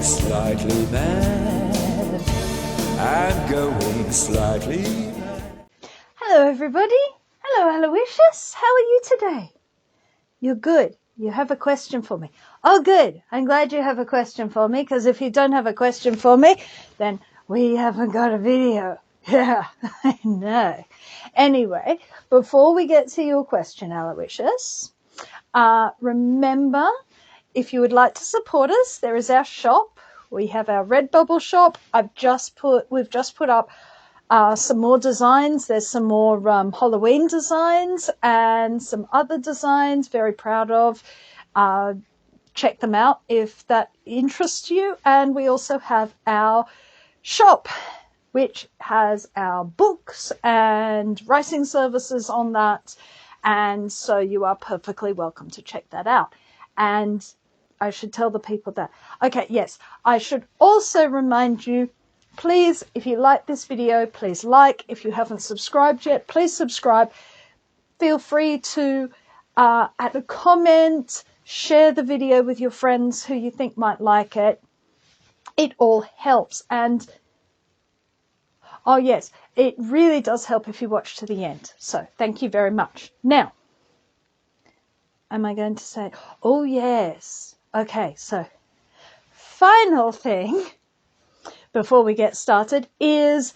slightly mad. I'm going slightly mad. Hello everybody. Hello Aloysius. How are you today? You're good. You have a question for me. Oh good. I'm glad you have a question for me, because if you don't have a question for me, then we haven't got a video. Yeah, I know. Anyway, before we get to your question, Aloysius, remember, if you would like to support us, there is our shop. We have our Redbubble shop. We've just put up some more designs. There's some more Halloween designs and some other designs. Very proud of. Check them out if that interests you. And we also have our shop, which has our books and writing services on that. And so you are perfectly welcome to check that out. And I should tell the people that. Okay, yes, I should also remind you, please, if you like this video, please like. If you haven't subscribed yet, please subscribe. Feel free to add a comment, share the video with your friends who you think might like it. It all helps. And oh yes, it really does help if you watch to the end. So thank you very much. Now, am I going to say, oh yes. Okay, so final thing before we get started is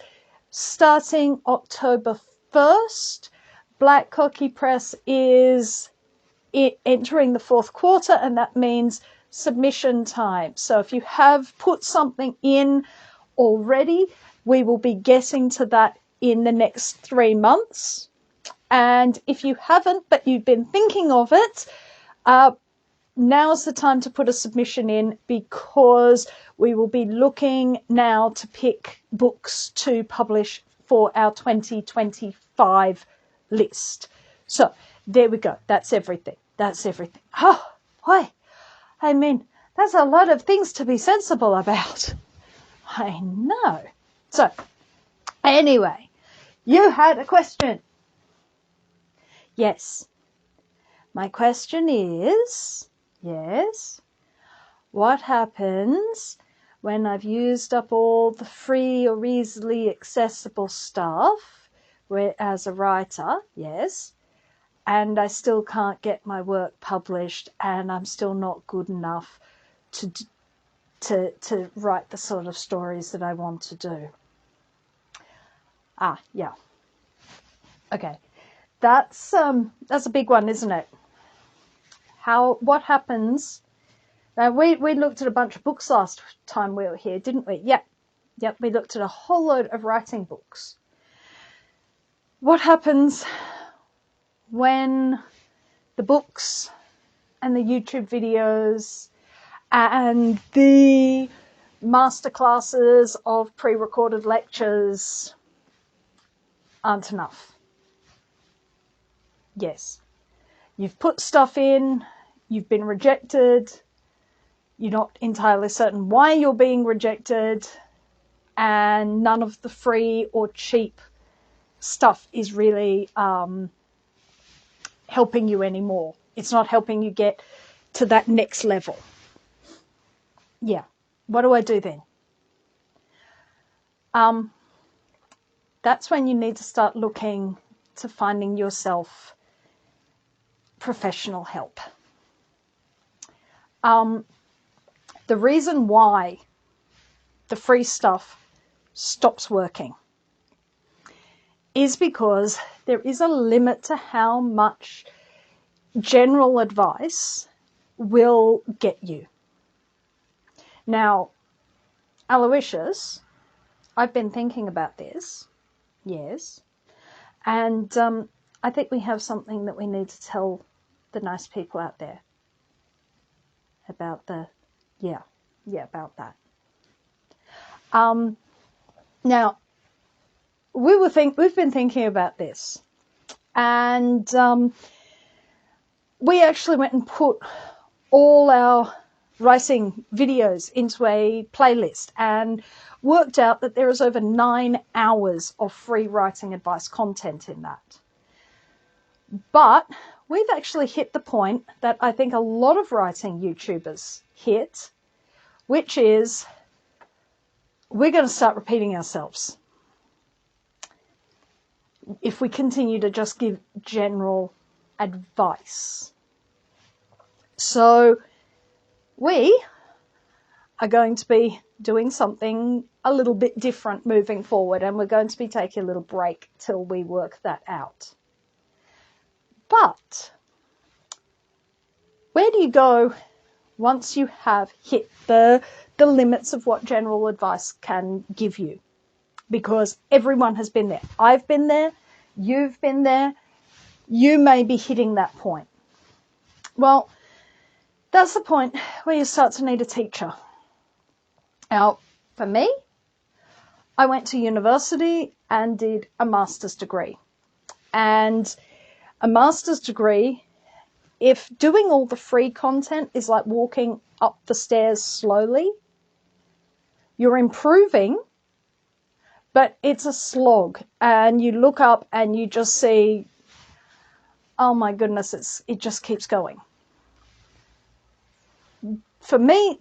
starting October 1st, Black Cockie Press is entering the fourth quarter, and that means submission time. So if you have put something in already, we will be getting to that in the next 3 months. And if you haven't, but you've been thinking of it, now's the time to put a submission in, because we will be looking now to pick books to publish for our 2025 list. So there we go. That's everything. That's everything. Oh, boy. I mean, that's a lot of things to be sensible about. I know. So anyway, you had a question. Yes. My question is, yes, what happens when I've used up all the free or easily accessible stuff as a writer, yes, and I still can't get my work published, and I'm still not good enough to write the sort of stories that I want to do? Yeah. Okay. That's a big one, isn't it? What happens? Now, we looked at a bunch of books last time we were here, didn't we? Yep, we looked at a whole load of writing books. What happens when the books and the YouTube videos and the masterclasses of pre-recorded lectures aren't enough? Yes. You've put stuff in, you've been rejected, you're not entirely certain why you're being rejected, and none of the free or cheap stuff is really helping you anymore. It's not helping you get to that next level. Yeah. What do I do then? That's when you need to start looking to finding yourself professional help. The reason why the free stuff stops working is because there is a limit to how much general advice will get you. Now, Aloysius, I've been thinking about this, yes, and I think we have something that we need to tell the nice people out there about about that. Now, we've been thinking about this, and we actually went and put all our writing videos into a playlist and worked out that there is over 9 hours of free writing advice content in that. But we've actually hit the point that I think a lot of writing YouTubers hit, which is we're going to start repeating ourselves if we continue to just give general advice. So we are going to be doing something a little bit different moving forward, and we're going to be taking a little break till we work that out. But where do you go once you have hit the limits of what general advice can give you? Because everyone has been there. I've been there. You've been there. You may be hitting that point. Well, that's the point where you start to need a teacher. Now, for me, I went to university and did a master's degree. And a master's degree, if doing all the free content is like walking up the stairs slowly, you're improving, but it's a slog. And you look up and you just see, oh my goodness, it just keeps going. For me,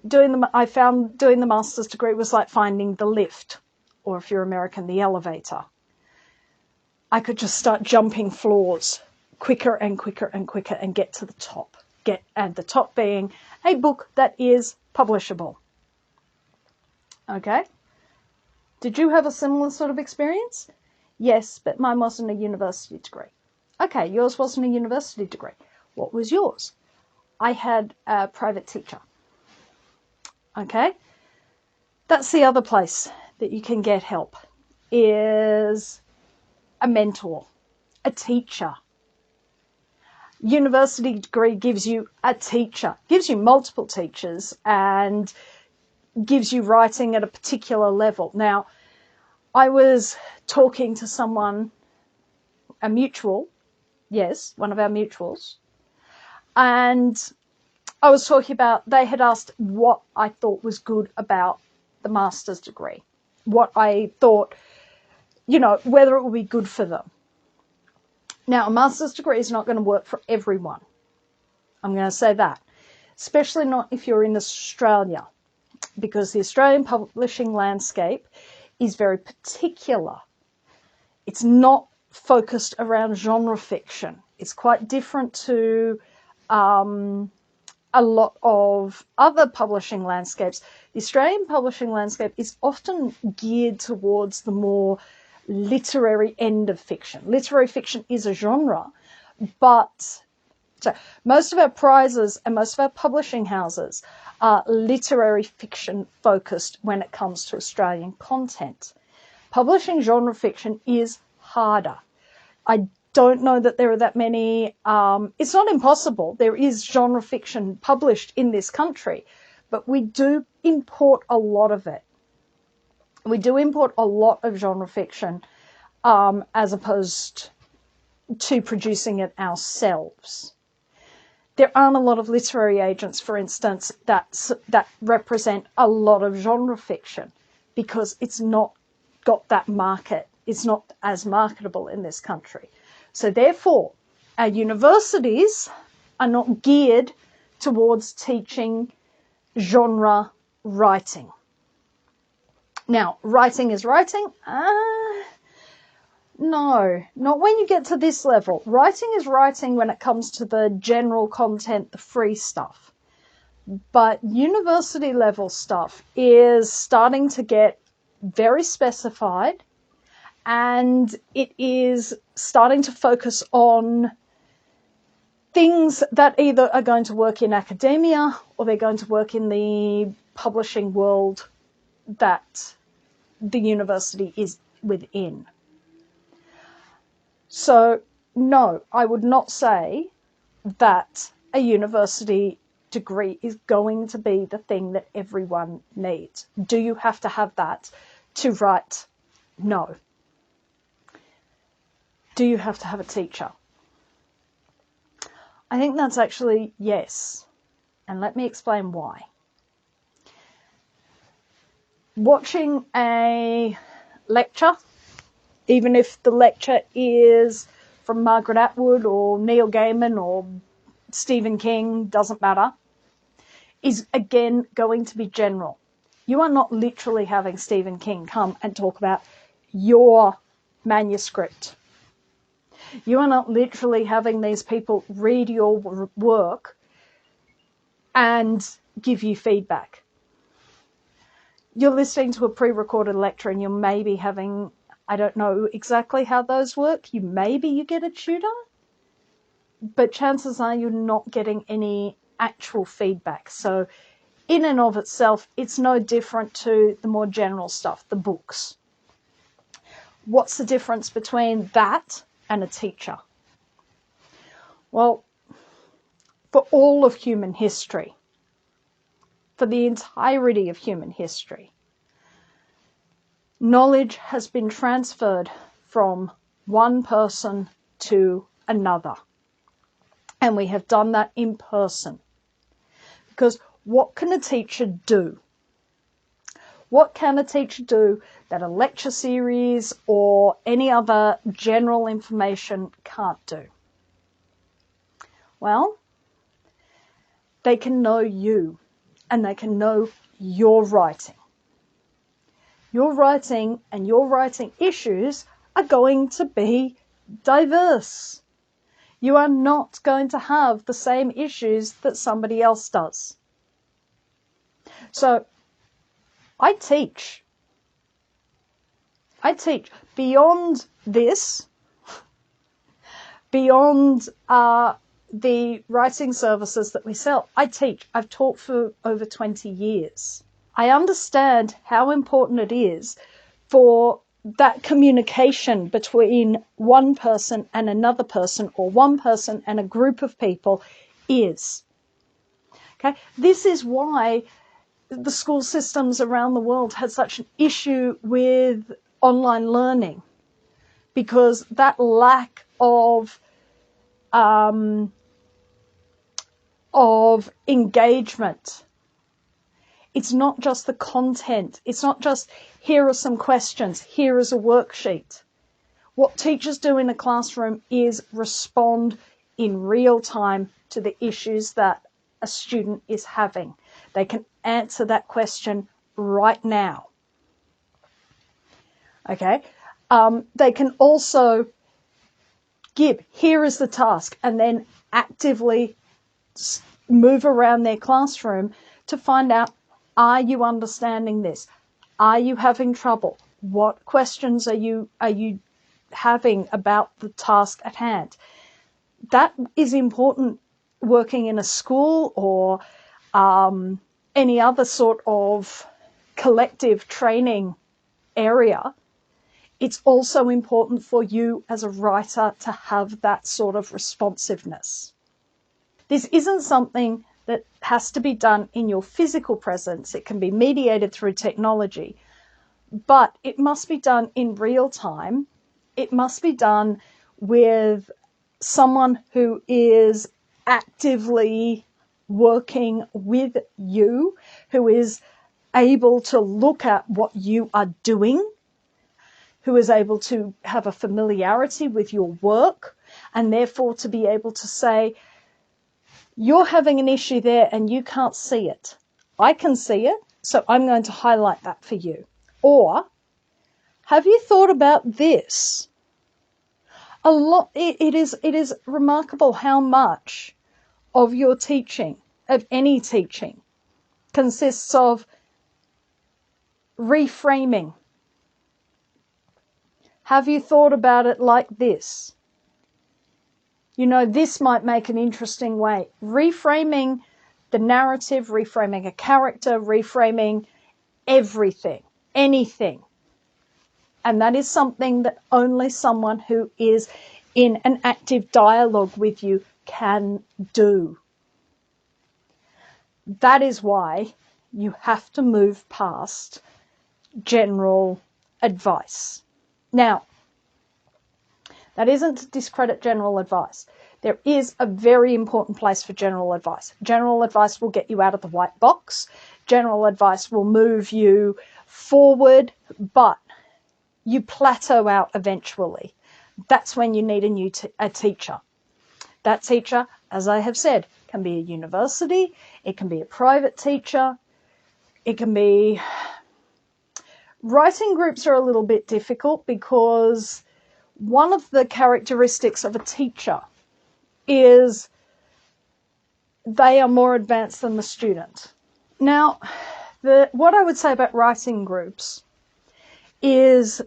I found doing the master's degree was like finding the lift, or if you're American, the elevator. I could just start jumping floors quicker and quicker and quicker and get to the top. And the top being a book that is publishable. Okay? Did you have a similar sort of experience? Yes, but mine wasn't a university degree. Okay, yours wasn't a university degree. What was yours? I had a private teacher. Okay? That's the other place that you can get help, is a mentor, a teacher. University degree gives you a teacher, gives you multiple teachers, and gives you writing at a particular level. Now, I was talking to someone, a mutual, yes, one of our mutuals, and I was talking about, they had asked what I thought was good about the master's degree, what I thought, whether it would be good for them. Now, a master's degree is not going to work for everyone. I'm going to say that, especially not if you're in Australia, because the Australian publishing landscape is very particular. It's not focused around genre fiction. It's quite different to a lot of other publishing landscapes. The Australian publishing landscape is often geared towards the more literary end of fiction. Literary fiction is a genre, but so most of our prizes and most of our publishing houses are literary fiction focused when it comes to Australian content. Publishing genre fiction is harder. I don't know that there are that many. It's not impossible. There is genre fiction published in this country, but we do import a lot of it. We do import a lot of genre fiction as opposed to producing it ourselves. There aren't a lot of literary agents, for instance, that represent a lot of genre fiction because it's not got that market. It's not as marketable in this country. So therefore, our universities are not geared towards teaching genre writing. Now, writing is writing. No, not when you get to this level. Writing is writing when it comes to the general content, the free stuff. But university level stuff is starting to get very specified, and it is starting to focus on things that either are going to work in academia or they're going to work in the publishing world that the university is within. So, no, I would not say that a university degree is going to be the thing that everyone needs. Do you have to have that to write? No. Do you have to have a teacher? I think that's actually yes. And let me explain why. Watching a lecture, even if the lecture is from Margaret Atwood or Neil Gaiman or Stephen King, doesn't matter. is again going to be general. You are not literally having Stephen King come and talk about your manuscript. You are not literally having these people read your work and give you feedback. You're listening to a pre-recorded lecture and you're maybe having, I don't know exactly how those work. Maybe you get a tutor, but chances are you're not getting any actual feedback. So in and of itself, it's no different to the more general stuff, the books. What's the difference between that and a teacher? Well, for all of human history, for the entirety of human history, knowledge has been transferred from one person to another. And we have done that in person. Because what can a teacher do? What can a teacher do that a lecture series or any other general information can't do? Well, they can know you and they can know your writing. Your writing and your writing issues are going to be diverse. You are not going to have the same issues that somebody else does. So, I teach beyond this, beyond the writing services that we sell. I've taught for over 20 years. I understand how important it is for that communication between one person and another person, or one person and a group of people is. Okay? This is why the school systems around the world had such an issue with online learning, because that lack of engagement. It's not just the content. It's not just, here are some questions, here is a worksheet. What teachers do in a classroom is respond in real time to the issues that a student is having. They can answer that question right now. Okay? They can also give, here is the task, and then actively move around their classroom to find out, are you understanding this? Are you having trouble? What questions are you having about the task at hand? That is important working in a school or any other sort of collective training area. It's also important for you as a writer to have that sort of responsiveness. This isn't something that has to be done in your physical presence. It can be mediated through technology, but it must be done in real time. It must be done with someone who is actively working with you, who is able to look at what you are doing, who is able to have a familiarity with your work, and therefore to be able to say, you're having an issue there and you can't see it. I can see it, so I'm going to highlight that for you. Or, have you thought about this? It is remarkable how much of your teaching, of any teaching, consists of reframing. Have you thought about it like this? You know, this might make an interesting way. Reframing the narrative, reframing a character, reframing everything, anything. And that is something that only someone who is in an active dialogue with you can do. That is why you have to move past general advice. Now, that isn't to discredit general advice. There is a very important place for general advice. General advice will get you out of the white box. General advice will move you forward, but you plateau out eventually. That's when you need a teacher. That teacher, as I have said, can be a university, it can be a private teacher, it can be... Writing groups are a little bit difficult because one of the characteristics of a teacher is they are more advanced than the student. Now, what I would say about writing groups is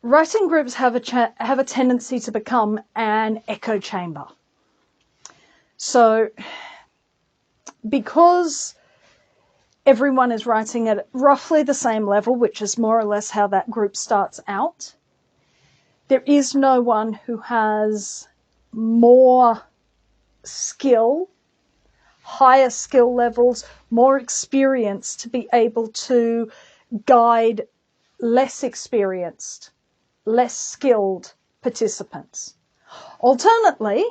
writing groups have a tendency to become an echo chamber. So, because everyone is writing at roughly the same level, which is more or less how that group starts out, there is no one who has more skill, higher skill levels, more experience to be able to guide less experienced, less skilled participants. Alternately,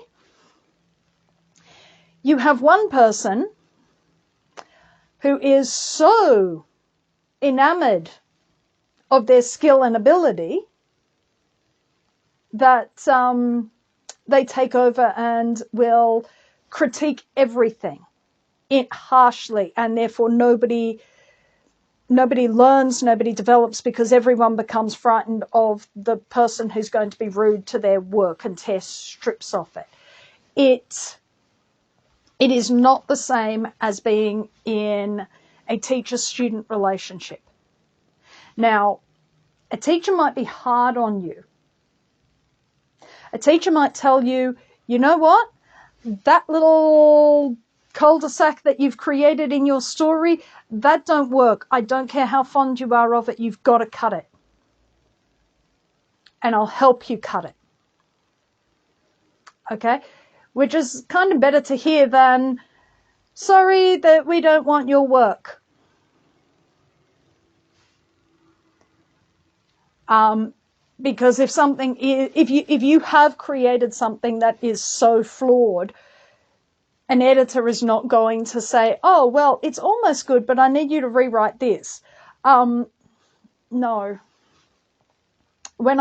you have one person who is so enamored of their skill and ability that they take over and will critique everything harshly, and therefore nobody learns, nobody develops, because everyone becomes frightened of the person who's going to be rude to their work and tear strips off it. It is not the same as being in a teacher-student relationship. Now, a teacher might be hard on you. A teacher might tell you, you know what? That little cul-de-sac that you've created in your story, that don't work. I don't care how fond you are of it, you've got to cut it. And I'll help you cut it. Okay? Which is kind of better to hear than, sorry that we don't want your work. Because if you have created something that is so flawed, an editor is not going to say, oh, well, it's almost good, but I need you to rewrite this. No. When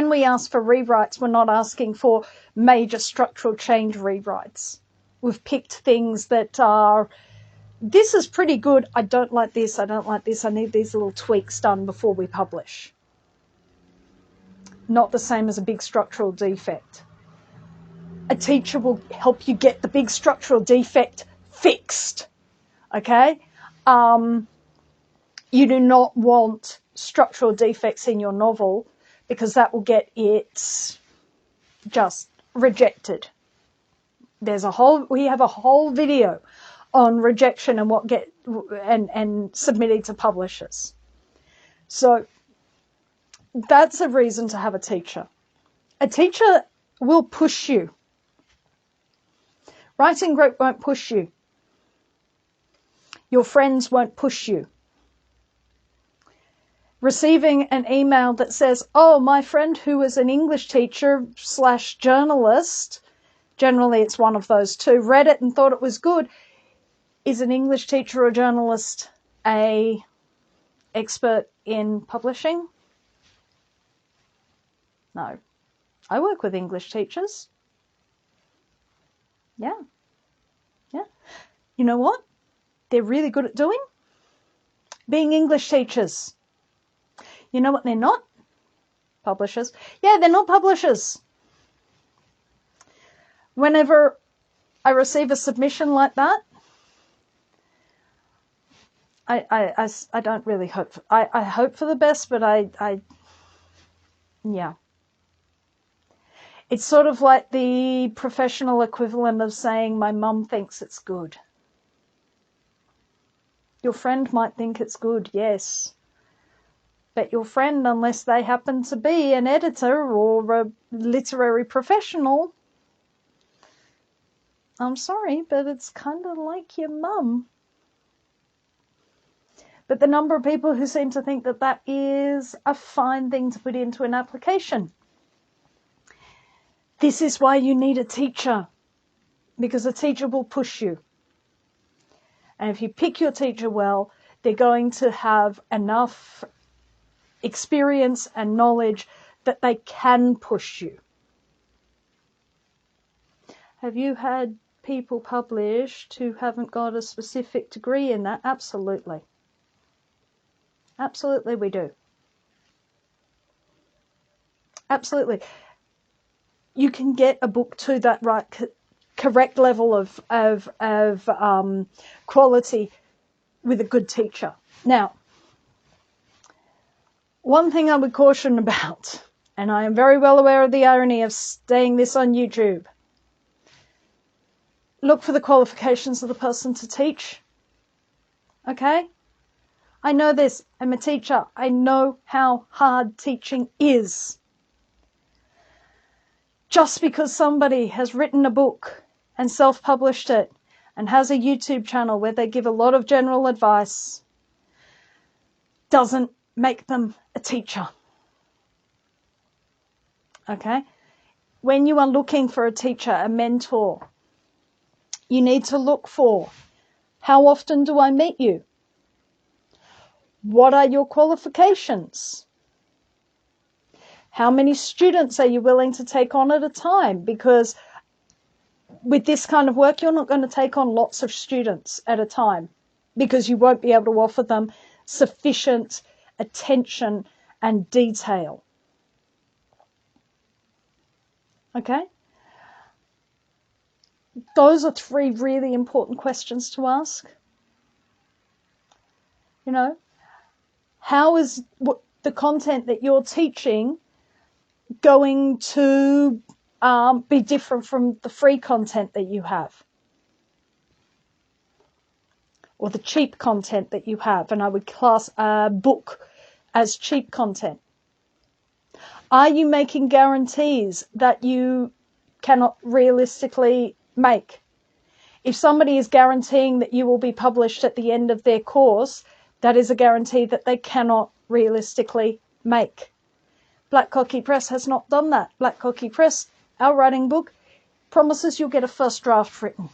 we ask for rewrites, we're not asking for major structural change rewrites. We've picked things that are, this is pretty good, I don't like this, I don't like this, I need these little tweaks done before we publish. Not the same as a big structural defect. A teacher will help you get the big structural defect fixed. Okay? You do not want structural defects in your novel, because that will get it just rejected. We have a whole video on rejection and and submitting to publishers. So that's a reason to have a teacher. A teacher will push you. Writing group won't push you. Your friends won't push you. Receiving an email that says, oh, my friend who is an English teacher / journalist, generally it's one of those two, read it and thought it was good. Is an English teacher or journalist a expert in publishing? No. I work with English teachers. Yeah. You know what they're really good at doing? Being English teachers. You know what they're not? Publishers. Yeah, they're not publishers. Whenever I receive a submission like that, I don't really hope. I hope for the best, but yeah. It's sort of like the professional equivalent of saying, my mum thinks it's good. Your friend might think it's good, yes. But your friend, unless they happen to be an editor or a literary professional, I'm sorry, but it's kind of like your mum. But the number of people who seem to think that that is a fine thing to put into an application. This is why you need a teacher, because a teacher will push you. And if you pick your teacher well, they're going to have enough experience and knowledge that they can push you. Have you had people published who haven't got a specific degree in that? Absolutely. Absolutely we do. Absolutely. You can get a book to that correct level of quality with a good teacher. Now, one thing I would caution about, and I am very well aware of the irony of saying this on YouTube, look for the qualifications of the person to teach. Okay? I know this. I'm a teacher. I know how hard teaching is. Just because somebody has written a book and self-published it and has a YouTube channel where they give a lot of general advice doesn't make them a teacher. Okay? When you are looking for a teacher, a mentor, you need to look for, how often do I meet you? What are your qualifications? How many students are you willing to take on at a time? Because with this kind of work, you're not going to take on lots of students at a time because you won't be able to offer them sufficient attention and detail. Okay? Those are 3 really important questions to ask. You know, how is the content that you're teaching going to be different from the free content that you have? Or the cheap content that you have, and I would class a book as cheap content. Are you making guarantees that you cannot realistically make? If somebody is guaranteeing that you will be published at the end of their course, that is a guarantee that they cannot realistically make. Black Cockie Press has not done that. Black Cockie Press, our writing book, promises you'll get a first draft written.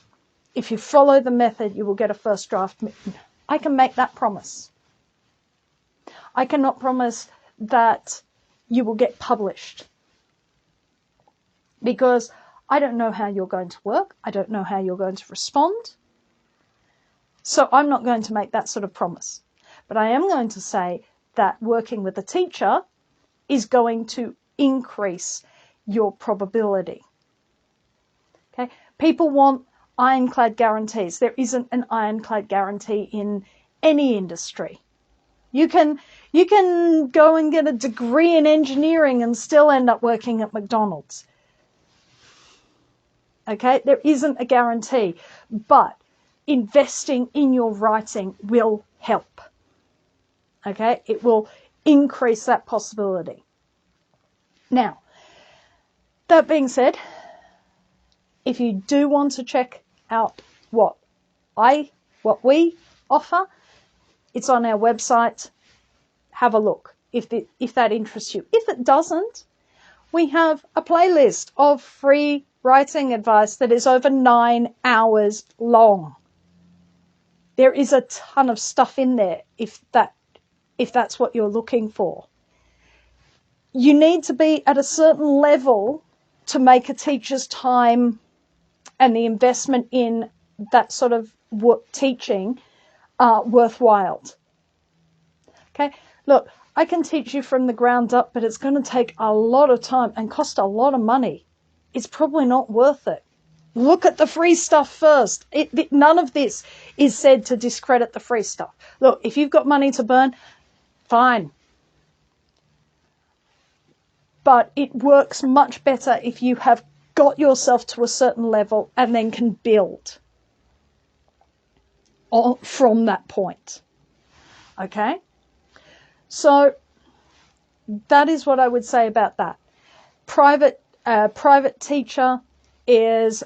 If you follow the method, you will get a first draft written. I can make that promise. I cannot promise that you will get published because I don't know how you're going to work. I don't know how you're going to respond. So I'm not going to make that sort of promise. But I am going to say that working with a teacher is going to increase your probability. Okay? People want ironclad guarantees. There isn't an ironclad guarantee in any industry. You can go and get a degree in engineering and still end up working at McDonald's. Okay? There isn't a guarantee, but investing in your writing will help. Okay? It will increase that possibility. Now, that being said, if you do want to check out what we offer, it's on our website. Have a look if that interests you. If it doesn't, we have a playlist of free writing advice that is over 9 hours long. There is a ton of stuff in there if that's what you're looking for. You need to be at a certain level to make a teacher's time and the investment in that sort of teaching worthwhile. Okay, look, I can teach you from the ground up, but it's going to take a lot of time and cost a lot of money. It's probably not worth it. Look at the free stuff first. None of this is said to discredit the free stuff. Look, if you've got money to burn, fine. But it works much better if you have got yourself to a certain level and then can build from that point. Okay? So that is what I would say about that. Private teacher is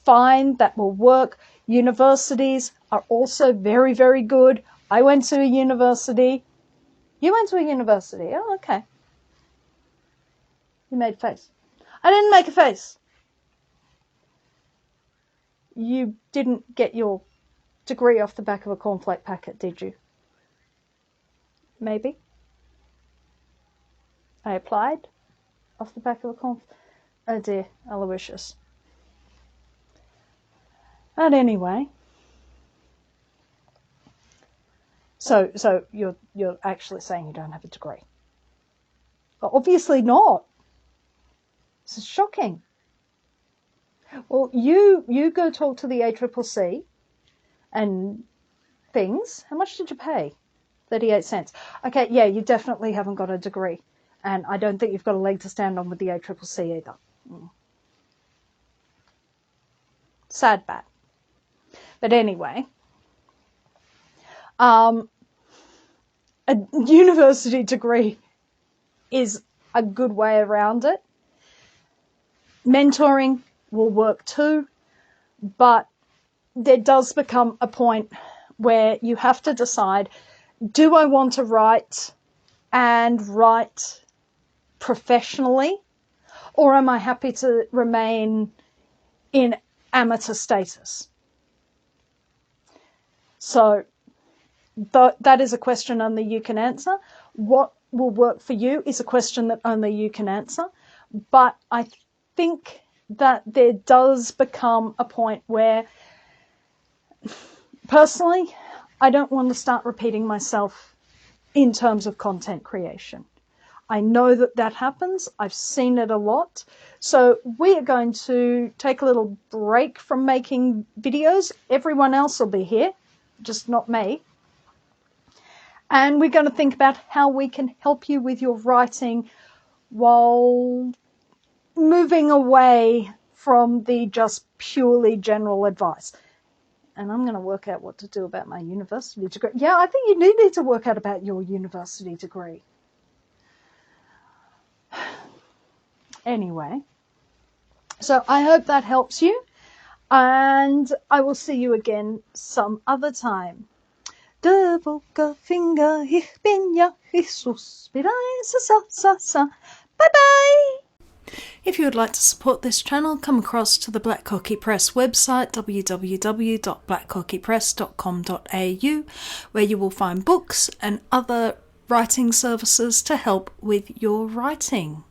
fine. That will work. Universities are also very, very good. I went to a university. You went to a university. Oh, okay. You made a face. I didn't make a face. You didn't get your degree off the back of a cornflake packet, did you? Maybe. I applied off the back of a cornflake. Oh dear, Aloysius. But anyway, so you're actually saying you don't have a degree? Well, obviously not. This is shocking. Well, you go talk to the ACCC and things. How much did you pay? 38 cents. Okay, yeah, you definitely haven't got a degree. And I don't think you've got a leg to stand on with the ACCC either. Sad bat. But anyway, a university degree is a good way around it. Mentoring will work too, but there does become a point where you have to decide, do I want to write and write professionally, or am I happy to remain in amateur status? So that is a question only you can answer. What will work for you is a question that only you can answer. But I think that there does become a point where, personally, I don't want to start repeating myself in terms of content creation. I know that happens. I've seen it a lot. So we are going to take a little break from making videos. Everyone else will be here, just not me. And we're going to think about how we can help you with your writing while moving away from the just purely general advice. And I'm going to work out what to do about my university degree. Yeah, I think you do need to work out about your university degree. Anyway, so I hope that helps you. And I will see you again some other time. De Volker Finger, ich bin ja Jesus, sa. Bye-bye! If you would like to support this channel, come across to the Black Cockie Press website, www.blackcockiepress.com.au, where you will find books and other writing services to help with your writing.